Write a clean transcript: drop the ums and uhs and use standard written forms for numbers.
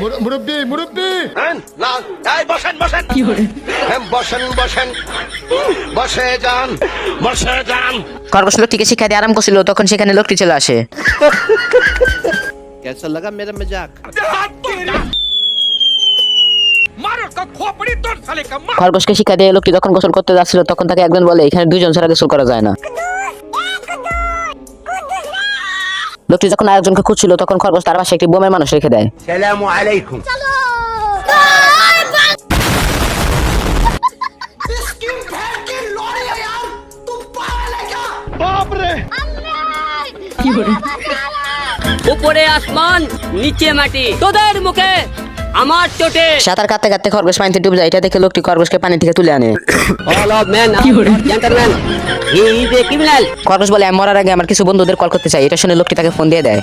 মুরব্বি মুরব্বি না এই বসেন বসেন বসেন বসেন বসে যান খরগোশ লোকটিকে শিক্ষা দিয়ে আরাম করছিল, তখন সেখানে লোকটি চলে আসে। कैसा लगा मेरा मजाक? খরগোশকে শিক্ষা দিয়ে লোকটি যখন গোসল করতে যাচ্ছিল, তখন তাকে একজন বলে, এখানে দুইজন ছাড়া গোসল করা যায় না। লোকটি যখন আরেকজনকে খুঁজছিল, তখন খরগোশ তার পাশে একটি বোমের মানুষ রেখে দেয়। সালামু আলাইকুম উপরে আসমান নিচে মাটি, তোদের মুখে আমার চোটে। সাঁতার কাটতে কাটতে খরগোশ পানিতে ডুবে যায়। এটা দেখে লোকটি খরগোশকে পানি থেকে তুলে আনে। All of man gentleman, he is a criminal. খরগোশ বলে, আমি মরার আগে আমার কিছু বন্ধুদের কল করতে চাই। এটা শুনে লোকটি তাকে ফোন দিয়ে দেয়।